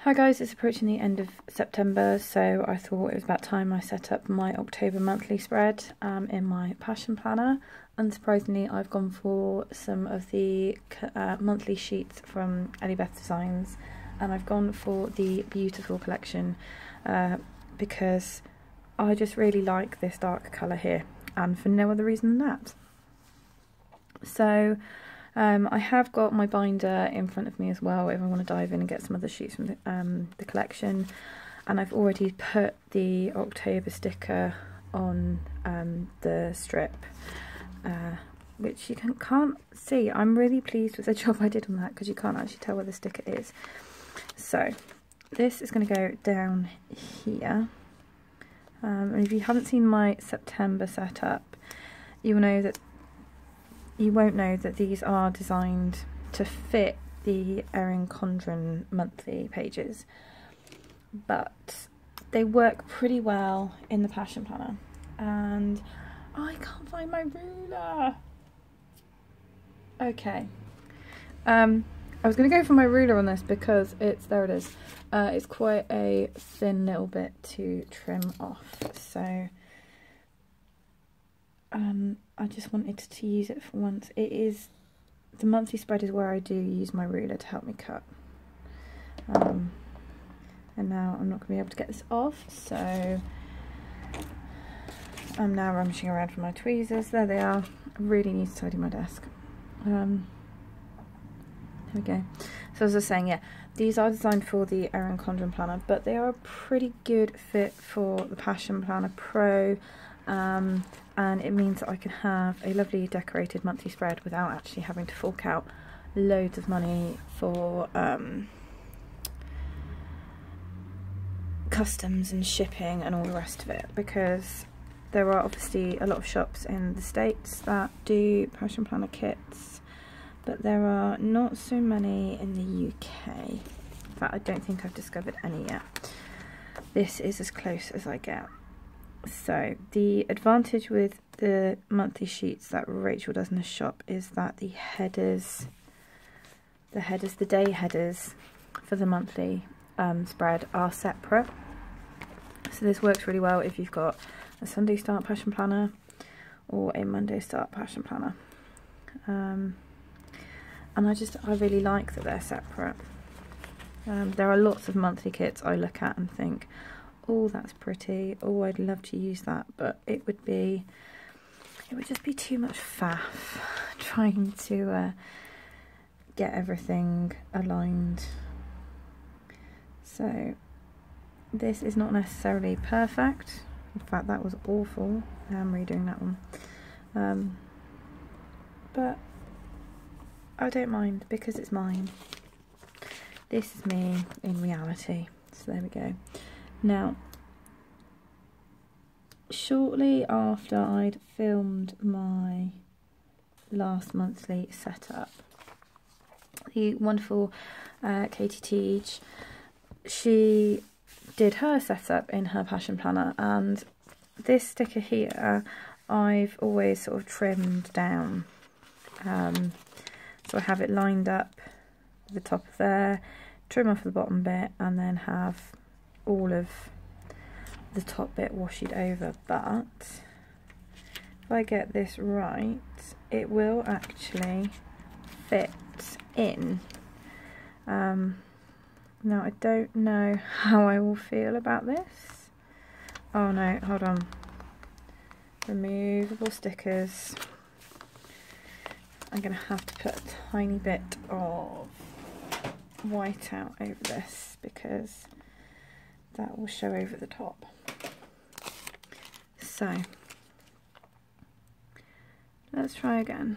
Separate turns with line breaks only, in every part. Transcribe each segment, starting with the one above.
Hi guys, it's approaching the end of September, so I thought it was about time I set up my October monthly spread in my passion planner. Unsurprisingly, I've gone for some of the monthly sheets from Elliebeth Designs, and I've gone for the beautiful collection because I just really like this dark colour here, and for no other reason than that. So I have got my binder in front of me as well if I want to dive in and get some other sheets from the collection, and I've already put the October sticker on the strip, which you can't see. I'm really pleased with the job I did on that because you can't actually tell where the sticker is. So this is going to go down here, and if you haven't seen my September setup, you won't know that these are designed to fit the Erin Condren monthly pages, but they work pretty well in the passion planner. And I can't find my ruler. Okay, I was going to go for my ruler on this because there it is. It's quite a thin little bit to trim off, so I just wanted to use it for once. The monthly spread is where I do use my ruler to help me cut. And now I'm not going to be able to get this off, so I'm now rummaging around for my tweezers. There they are. I really need to tidy my desk. There we go. So as I was saying, yeah, these are designed for the Erin Condren planner, but they are a pretty good fit for the Passion Planner Pro. And it means that I can have a lovely decorated monthly spread without actually having to fork out loads of money for customs and shipping and all the rest of it, because there are obviously a lot of shops in the States that do Passion Planner kits, but there are not so many in the UK. In fact, I don't think I've discovered any yet. This is as close as I get. So the advantage with the monthly sheets that Rachel does in the shop is that the day headers for the monthly spread are separate. So this works really well if you've got a Sunday start passion planner or a Monday start passion planner. And I really like that they're separate. There are lots of monthly kits I look at and think, oh, that's pretty, oh, I'd love to use that, but it would just be too much faff trying to get everything aligned. So this is not necessarily perfect. In fact, that was awful. I'm redoing that one, but I don't mind because it's mine. This is me in reality. So there we go. Now, shortly after I'd filmed my last monthly setup, the wonderful Katie Teach, she did her setup in her passion planner, and this sticker here I've always sort of trimmed down. So I have it lined up at the top of there, trim off the bottom bit, and then have all of the top bit washed over. But if I get this right, it will actually fit in. Now I don't know how I will feel about this. Oh no, hold on. Removable stickers. I'm going to have to put a tiny bit of white out over this because that will show over the top. So let's try again.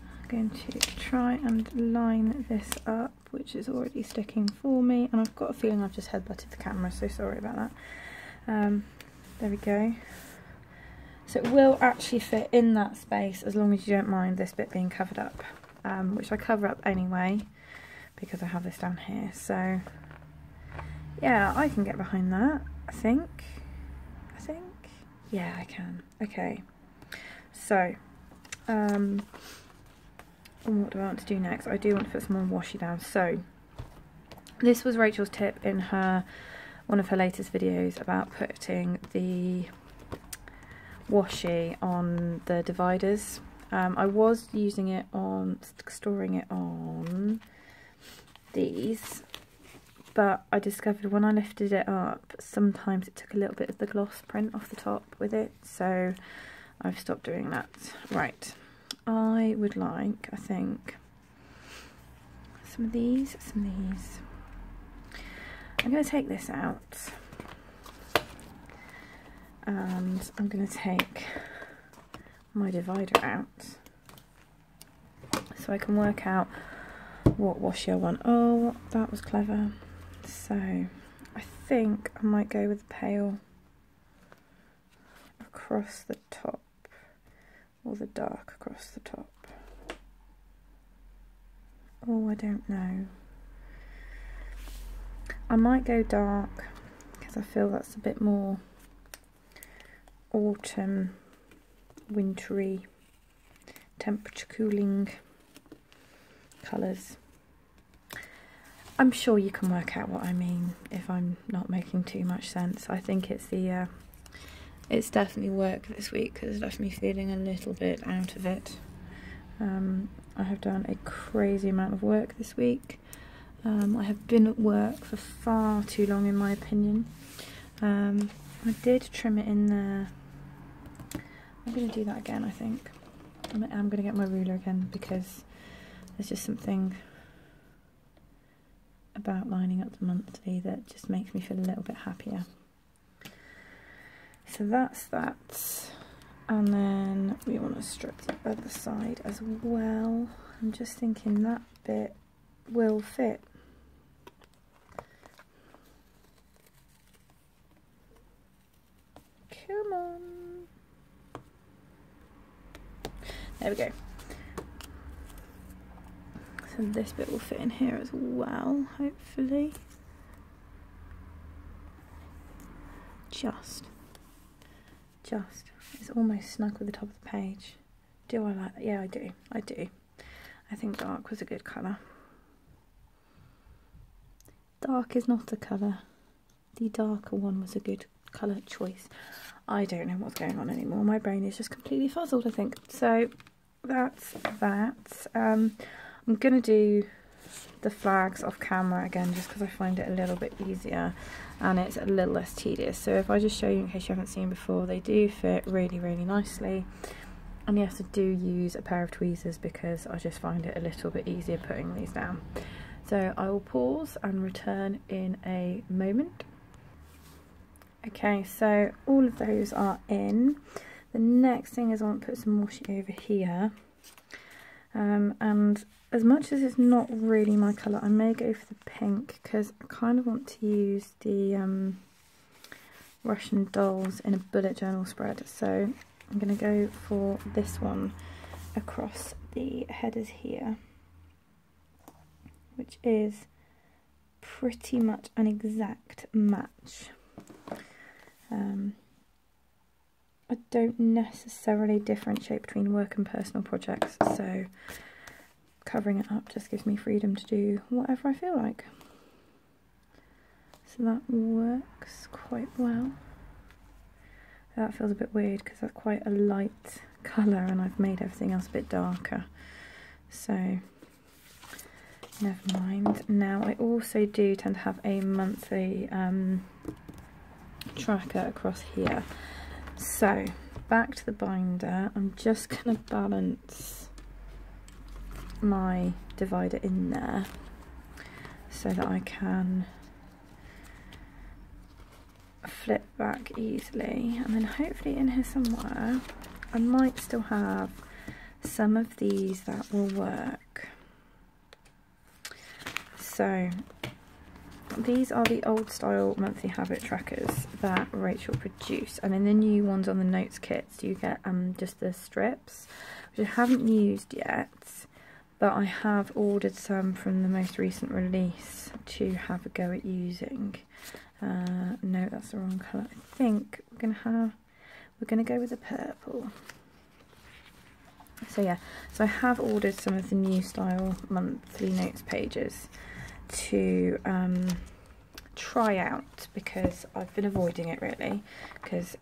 I'm going to try and line this up, which is already sticking for me, and I've got a feeling I've just headbutted the camera, so sorry about that. There we go. So it will actually fit in that space as long as you don't mind this bit being covered up, which I cover up anyway because I have this down here. So yeah, I can get behind that, I think. Yeah, I can. Okay. So, what do I want to do next? I do want to put some more washi down. So, This was Rachel's tip in one of her latest videos about putting the washi on the dividers. I was using it on, storing it on these, but I discovered when I lifted it up, sometimes it took a little bit of the gloss print off the top with it, so I've stopped doing that. Right, I would like, I think, some of these. I'm going to take this out, and I'm going to take my divider out so I can work out what washi I want. Oh, that was clever. So I think I might go with the pale across the top, or the dark across the top. Oh, I don't know. I might go dark because I feel that's a bit more autumn, wintry, temperature cooling colours. I'm sure you can work out what I mean if I'm not making too much sense. I think it's the it's definitely work this week because it's left me feeling a little bit out of it. I have done a crazy amount of work this week. I have been at work for far too long, in my opinion. I did trim it in there. I'm going to do that again, I think. I'm going to get my ruler again because there's just something about lining up the monthly that just makes me feel a little bit happier. So that's that. And then we want to strip the other side as well. I'm just thinking that bit will fit. Come on. There we go. So this bit will fit in here as well, hopefully. Just. It's almost snug with the top of the page. Do I like that? Yeah, I do. I think dark was a good colour. Dark is not a colour. The darker one was a good colour choice. I don't know what's going on anymore. My brain is just completely fuzzled, I think. So that's that. I'm going to do the flags off camera again just because I find it a little bit easier and it's a little less tedious. So if I just show you in case you haven't seen before, they do fit really, really nicely. And yes, I do use a pair of tweezers because I just find it a little bit easier putting these down. So I will pause and return in a moment. Okay, so all of those are in. The next thing is I want to put some washi over here. And as much as it's not really my colour, I may go for the pink because I kind of want to use the Russian dolls in a bullet journal spread. So I'm going to go for this one across the headers here, which is pretty much an exact match. I don't necessarily differentiate between work and personal projects, so covering it up just gives me freedom to do whatever I feel like. So that works quite well. That feels a bit weird because that's quite a light colour and I've made everything else a bit darker. So never mind. Now I also do tend to have a monthly tracker across here. So back to the binder, I'm just going to balance my divider in there so that I can flip back easily, and then hopefully in here somewhere I might still have some of these that will work. So these are the old style monthly habit trackers that Rachel produced, and in the new ones on the notes kits you get just the strips, which I haven't used yet, but I have ordered some from the most recent release to have a go at using. No, that's the wrong colour. I think we're gonna go with the purple. So yeah, so I have ordered some of the new style monthly notes pages. to try out, because I've been avoiding it really, because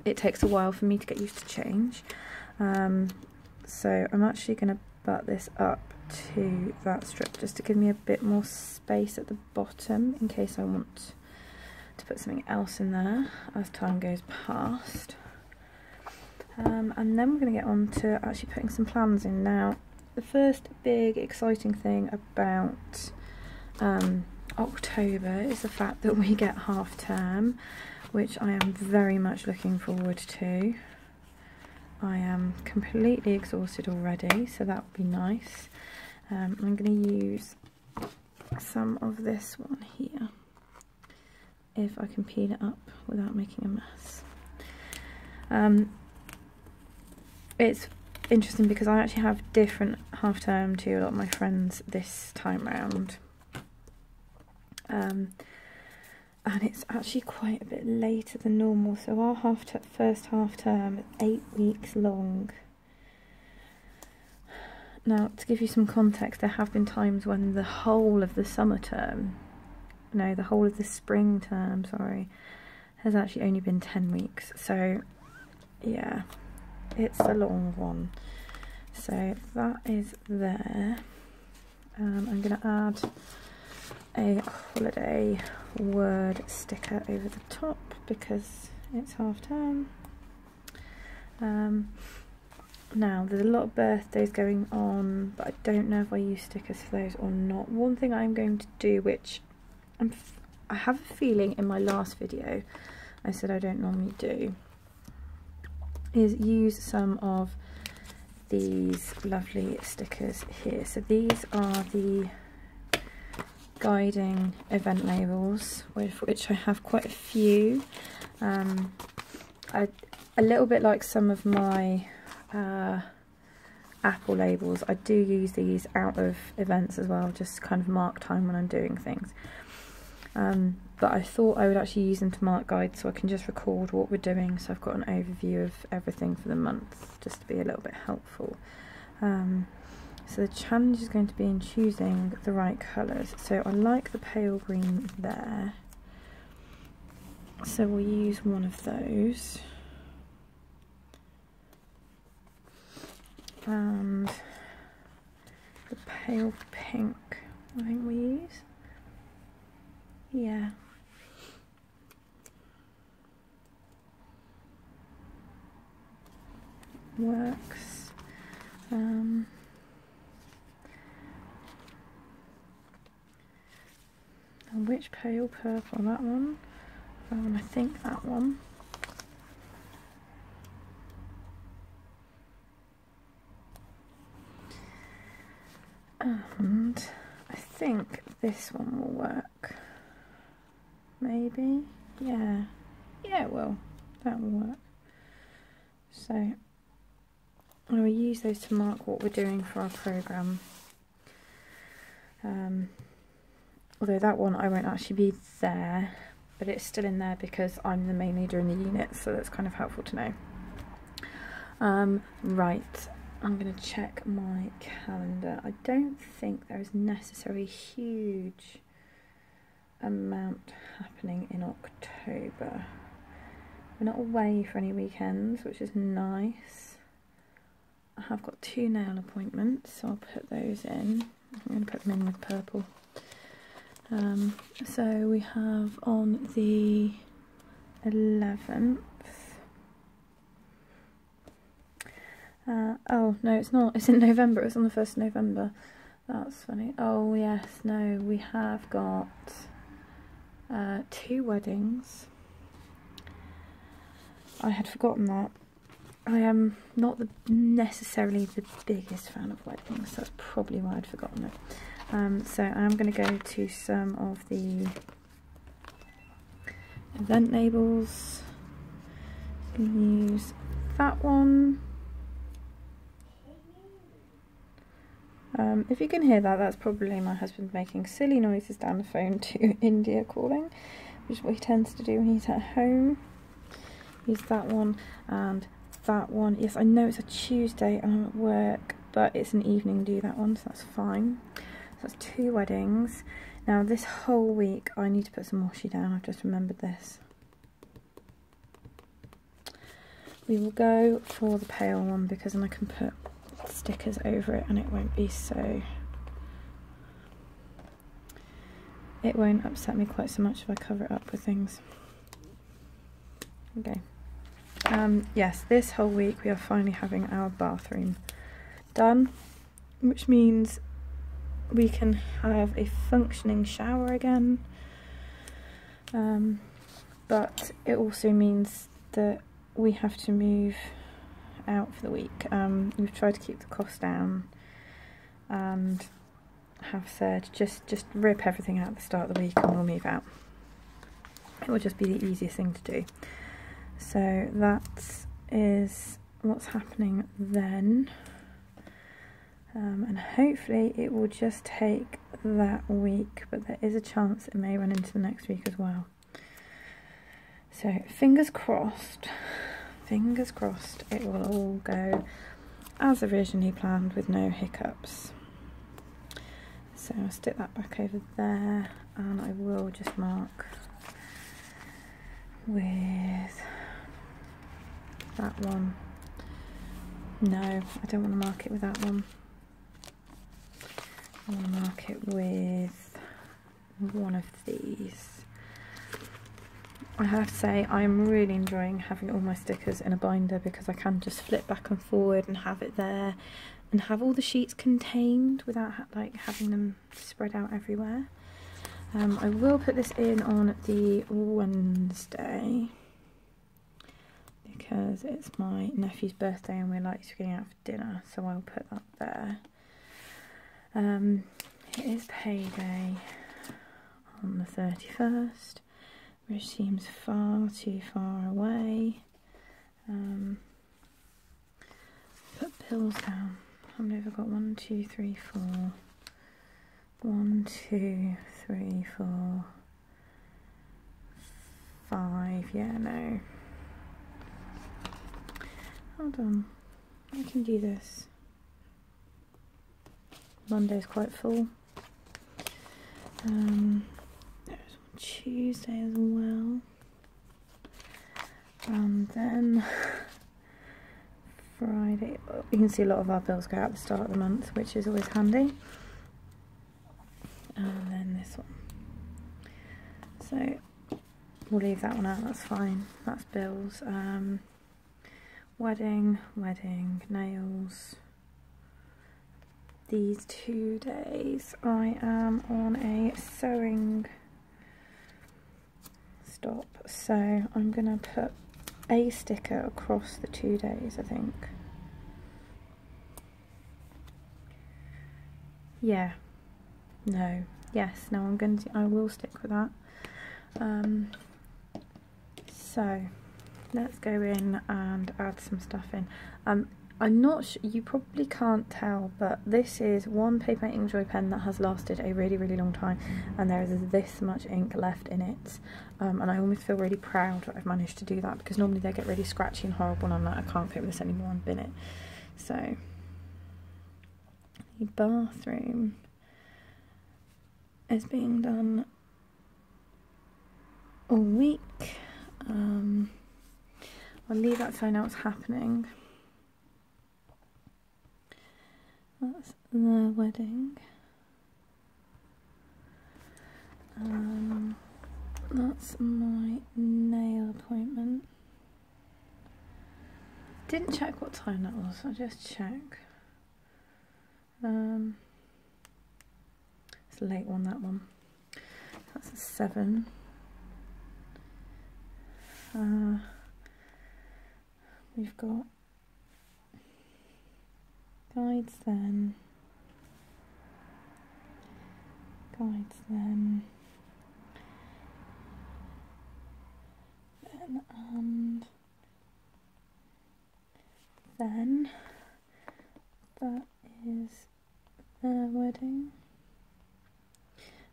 it takes a while for me to get used to change. So I'm actually going to butt this up to that strip just to give me a bit more space at the bottom in case I want to put something else in there as time goes past. And then we're going to get on to actually putting some plans in. Now, the first big exciting thing about October is the fact that we get half term, which I am very much looking forward to. I am completely exhausted already, so that would be nice. I'm going to use some of this one here, if I can peel it up without making a mess. It's interesting because I actually have different half term to a lot of my friends this time round. And it's actually quite a bit later than normal, so our first half term is 8 weeks long. Now, to give you some context, there have been times when the whole of the summer term, no, the whole of the spring term, sorry, has actually only been 10 weeks. So, yeah, it's a long one. So that is there. I'm going to add a holiday word sticker over the top because it's half term. Now there's a lot of birthdays going on, but I don't know if I use stickers for those or not. One thing I'm going to do, which I have a feeling in my last video I said I don't normally do, is use some of these lovely stickers here. So these are the guiding event labels, with which I have quite a few. A little bit like some of my Apple labels, I do use these out of events as well, just kind of mark time when I'm doing things. But I thought I would actually use them to mark guides, so I can just record what we're doing, so I've got an overview of everything for the month, just to be a little bit helpful. So the challenge is going to be in choosing the right colours. So I like the pale green there, so we'll use one of those. And the pale pink, I think we use. Yeah. Works. And which pale purple? That one? I think that one. And I think this one will work. Maybe? Yeah. Yeah, it will. That will work. So I will use those to mark what we're doing for our programme. Although that one I won't actually be there, but it's still in there because I'm the main leader in the unit, so that's kind of helpful to know. Right, I'm going to check my calendar. I don't think there is necessarily a huge amount happening in October. We're not away for any weekends, which is nice. I have got 2 nail appointments, so I'll put those in. I'm going to put them in with purple. So we have on the 11th. Oh no, it's not. It's in November. It's on the 1st of November. That's funny. Oh yes, no, we have got 2 weddings. I had forgotten that. I am not necessarily the biggest fan of weddings, so that's probably why I'd forgotten it. So I'm going to go to some of the event labels. Use that one. If you can hear that, that's probably my husband making silly noises down the phone to India calling, which is what he tends to do when he's at home. Use that one and that one. Yes, I know it's a Tuesday and I'm at work, but it's an evening do, that one, so that's fine. So that's 2 weddings. Now this whole week I need to put some washi down, I've just remembered this. We will go for the pale one because then I can put stickers over it and it won't be so... It won't upset me quite so much if I cover it up with things. Okay. Yes, this whole week we are finally having our bathroom done, which means we can have a functioning shower again. But it also means that we have to move out for the week. We've tried to keep the cost down and have said just rip everything out at the start of the week and we'll move out. It will just be the easiest thing to do. So that is what's happening then. And hopefully it will just take that week, but there is a chance it may run into the next week as well. So fingers crossed it will all go as originally planned with no hiccups. So I'll stick that back over there and I will just mark with that one. No, I don't want to mark it with that one. I want to mark it with one of these. I have to say I'm really enjoying having all my stickers in a binder because I can just flip back and forward and have it there and have all the sheets contained without like having them spread out everywhere. I will put this in on the Wednesday because it's my nephew's birthday and we're likely to be going out for dinner, so I'll put that there. It is payday on the 31st, which seems far too far away. Put bills down. How many have I got? 1, 2, 3, 4. 1, 2, 3, 4, 5. Yeah, no. Hold on. I can do this. Monday's quite full. There's Tuesday as well. And then Friday. You can see a lot of our bills go out at the start of the month, which is always handy. And then this one. So we'll leave that one out, that's fine. That's bills. Wedding, nails. These 2 days I am on a sewing stop, so I'm gonna put a sticker across the 2 days, I think. Yeah. No. Yes. No. I will stick with that. So let's go in and add some stuff in. I'm not sure, you probably can't tell, but this is one paper making joy pen that has lasted a really, really long time, and there is this much ink left in it. And I almost feel really proud that I've managed to do that, because normally they get really scratchy and horrible and I'm like, I can't cope with this anymore and bin it. So the bathroom is being done all week. I'll leave that so I know what's happening. That's the wedding. That's my nail appointment. Didn't check what time that was, I'll just check. It's a late one, that one. That's a 7. We've got guides then, and then that is their wedding.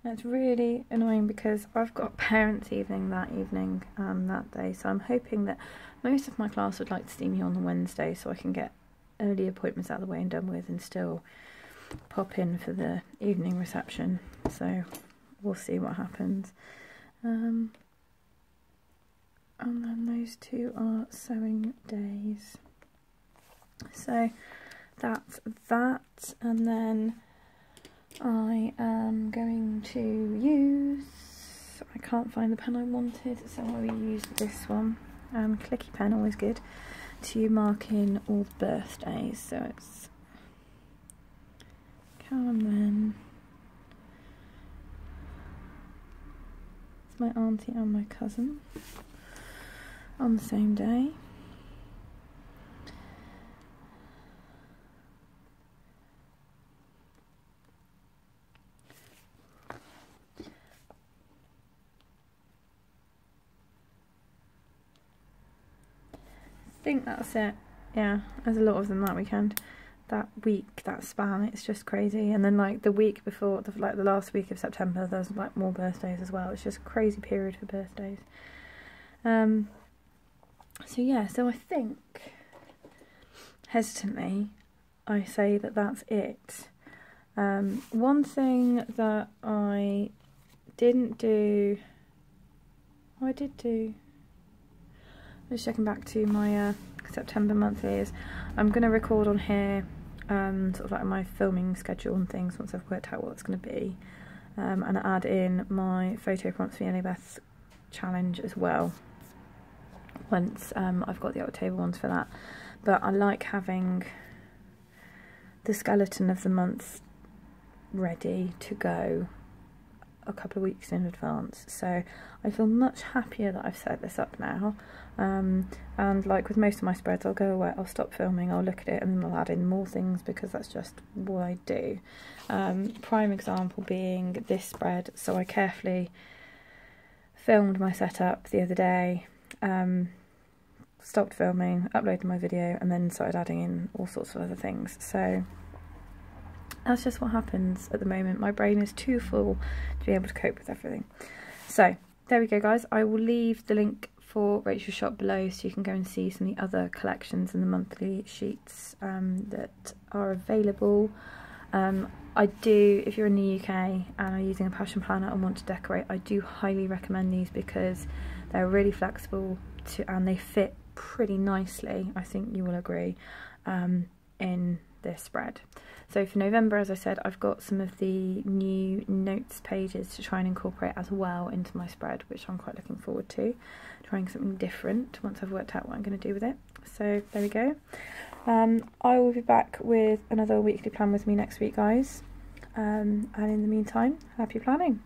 That's really annoying because I've got parents' evening that evening, that day, so I'm hoping that most of my class would like to see me on the Wednesday so I can get early appointments out of the way and done with and still pop in for the evening reception. So we'll see what happens. And then those two are sewing days. So that's that, and then I am going to use, I can't find the pen I wanted, so I will use this one, clicky pen, always good, to mark in all the birthdays. So it's Carmen, it's my auntie and my cousin on the same day. I think that's it. Yeah, there's a lot of them that weekend, that week, that span. It's just crazy. And then like the week before, like the last week of September, there's like more birthdays as well. It's just a crazy period for birthdays. So yeah, so I think hesitantly I say that that's it. One thing that I didn't do, oh, I did do, just checking back to my September monthly, is I'm going to record on here sort of like my filming schedule and things once I've worked out what it's going to be, and add in my photo prompts for the Elliebeth challenge as well once I've got the October ones for that. But I like having the skeleton of the month ready to go a couple of weeks in advance, so I feel much happier that I've set this up now. And like with most of my spreads, I'll go away, I'll stop filming, I'll look at it, and then I'll add in more things because that's just what I do. Prime example being this spread. So I carefully filmed my setup the other day, stopped filming, uploaded my video, and then started adding in all sorts of other things. So that's just what happens at the moment. My brain is too full to be able to cope with everything. So there we go, guys. I will leave the link for Rachel's shop below so you can go and see some of the other collections and the monthly sheets that are available. I do, if you're in the UK and are using a passion planner and want to decorate, I do highly recommend these because they're really flexible and they fit pretty nicely, I think you will agree, in this spread. So for November, as I said, I've got some of the new notes pages to try and incorporate as well into my spread, which I'm quite looking forward to, trying something different once I've worked out what I'm going to do with it. So there we go. I will be back with another weekly plan with me next week, guys, and in the meantime, happy planning.